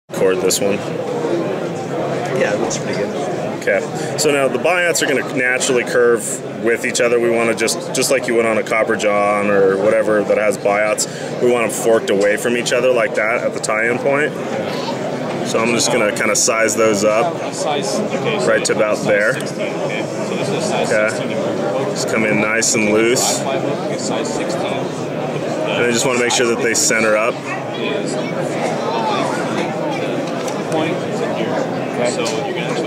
Record this one. Yeah, it looks pretty good. Okay, so now the buyouts are going to naturally curve with each other. We want to just like you would on a copper john or whatever that has buyouts, we want them forked away from each other like that at the tie-in point. So I'm just going to kind of size those up right to about there. Okay, just come in nice and loose. And I just want to make sure that they center up.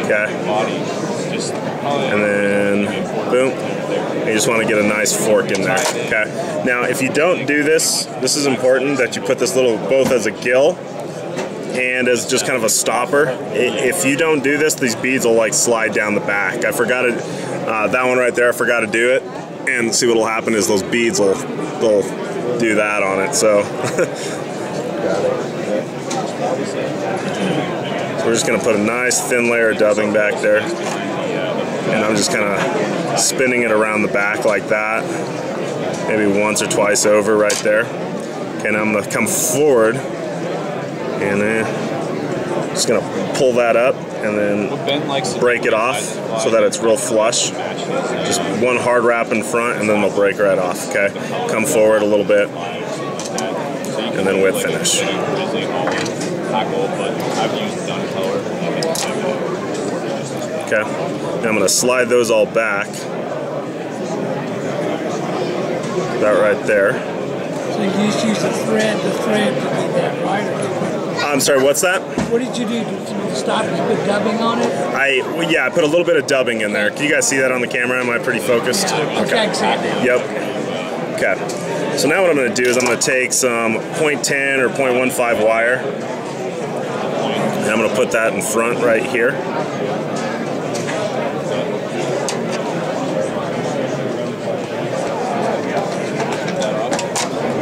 Okay. And then, boom. You just want to get a nice fork in there. Okay. Now, if you don't do this, this is important that you put this little both as a gill and as just kind of a stopper. If you don't do this, these beads will like slide down the back. I forgot it. That one right there, I forgot to do it. And see what'll happen is those beads will do that on it. So. So we're just going to put a nice thin layer of dubbing back there. And I'm just kind of spinning it around the back like that. Maybe once or twice over right there. Okay, now I'm going to come forward and then just going to pull that up and then break it off so that it's real flush. Just one hard wrap in front and then they'll break right off. Okay, come forward a little bit and then whip finish. Okay, now I'm going to slide those all back. That right there. So you just use the thread to do that, right? I'm sorry, what's that? What did you do to stop it? You put dubbing on it? Yeah, I put a little bit of dubbing in there. Can you guys see that on the camera? Am I pretty focused? Yeah, okay. Yep. Okay. So now what I'm going to do is I'm going to take some 0.10 or 0.15 wire. And I'm going to put that in front right here.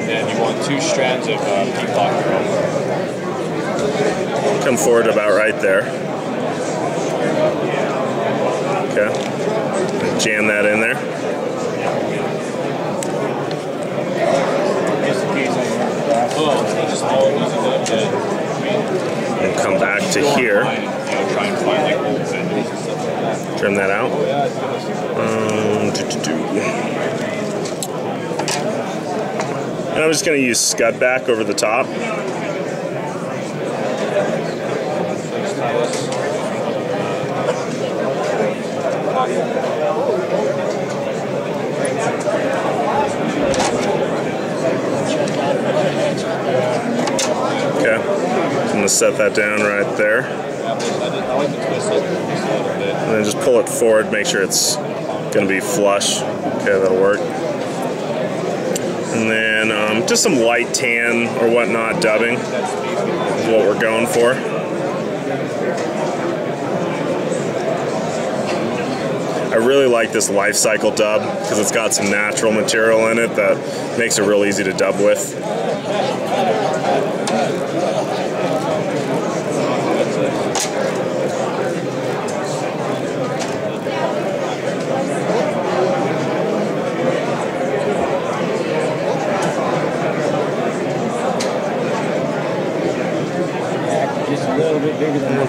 And you want 2 strands of peacock. Come forward about right there. Okay. Jam that in there. And come back to here. Trim that out. And I'm just going to use scud back over the top. Okay, I'm going to set that down right there. And then just pull it forward, make sure it's going to be flush. Okay, that'll work. And then just some light tan or whatnot dubbing is what we're going for. I really like this life cycle dub because it's got some natural material in it that makes it real easy to dub with.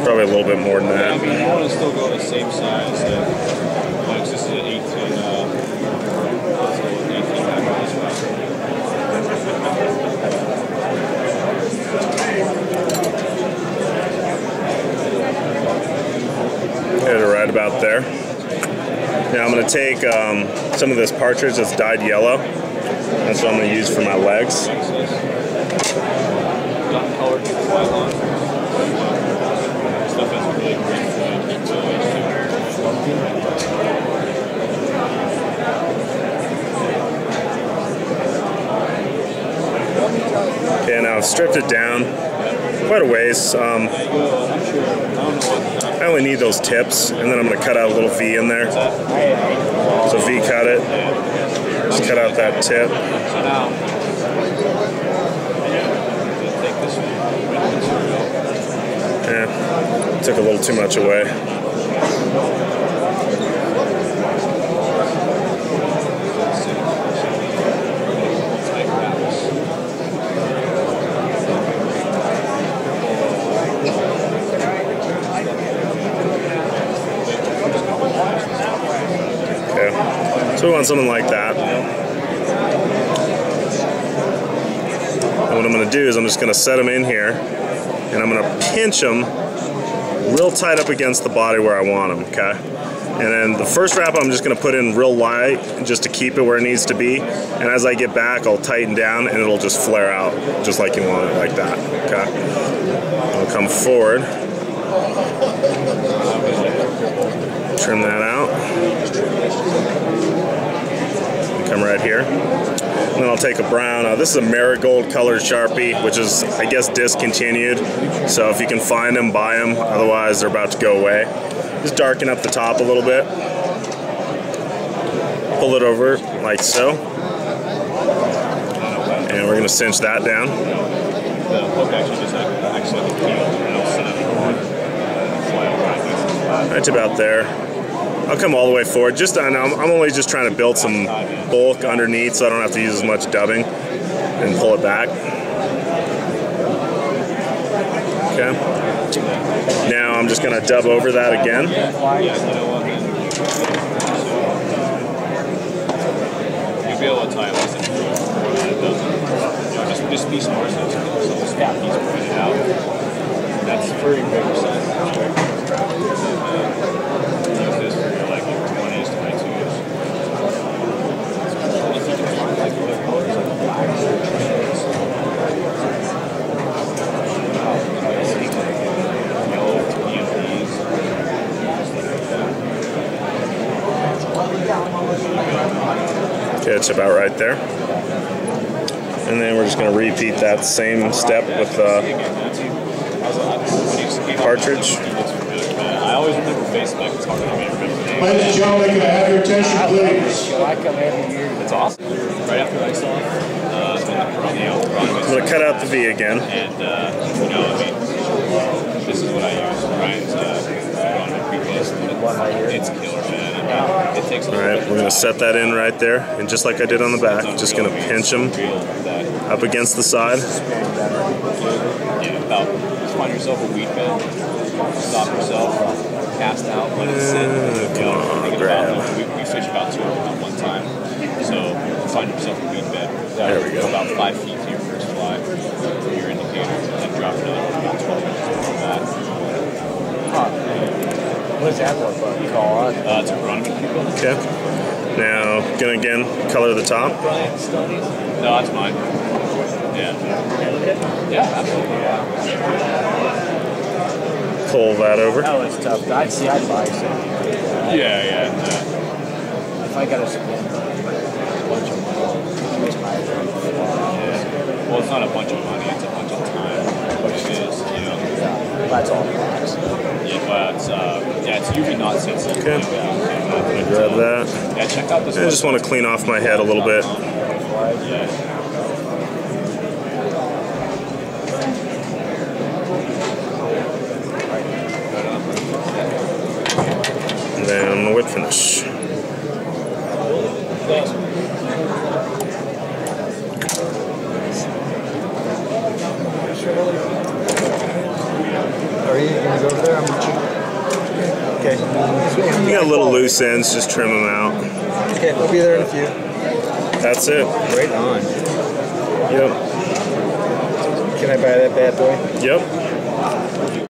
Probably a little bit more than that. I mean, you want to still go the same size. This is an 18. Hit it right about there. Now I'm going to take some of this partridge that's dyed yellow. That's what I'm going to use for my legs. Okay, now I've stripped it down quite a ways. I only need those tips, and then I'm going to cut out a little V in there. So V cut it. Just cut out that tip. Yeah, took a little too much away. So we want something like that. And what I'm going to do is I'm just going to set them in here, and I'm going to pinch them real tight up against the body where I want them, okay? And then the first wrap I'm just going to put in real light just to keep it where it needs to be. And as I get back, I'll tighten down and it'll just flare out just like you want it, like that, okay? I'll come forward. Trim that out. Come right here. And then I'll take a brown. This is a marigold colored Sharpie, which is, I guess, discontinued. So if you can find them, buy them. Otherwise, they're about to go away. Just darken up the top a little bit. Pull it over like so. And we're going to cinch that down. Right to about there. I'll come all the way forward. I'm only just trying to build some bulk underneath so I don't have to use as much dubbing and pull it back. Okay. Now I'm just going to dub over that again. You'll be able to tie less than 4 just be smart so he's pointed out. That's pretty big percent. Use this for your like 20s, 22s. If you can find like other colors like black Okay, it's about right there. And then we're just going to repeat that same step with cartridge. I always remember Facebook. It's hard to remember names. Ladies and gentlemen, can I have your attention, please? I come every year. It's awesome. Right after I saw I'm going to cut out the V again. and this is what I use, right? It's killer, man. It takes a All right, we're going to set that in right there. And just like I did on the back, just going to pinch them up against the side. Just find yourself a weed bed, stop yourself, cast out, let it sit. Come on, grab. We fish about 2 of them at one time. So find yourself a weed bed. There we go. About 5 feet to your first fly for your indicator, and drop another one about 12 inches below that. What does that look like? Call it. It's a Groningen. Okay. Now, gonna again color the top. No, that's mine. Yeah. Yeah, absolutely. Pull that over. Oh, it's tough. I'd buy some. Yeah. If I got to spend a bunch of money, Well, it's not a bunch of money, it's a bunch of time. Which is, that's all it costs. Yeah, but it's usually not sensitive. Okay. Grab that. Yeah, check out this. I just want to clean off my head a little bit. And then whip finish. Are you going to go over there? I'm with you. Okay. You got little loose ends, just trim them out. Okay, we'll be there in a few. That's it. Right on. Yep. Can I buy that bad boy? Yep.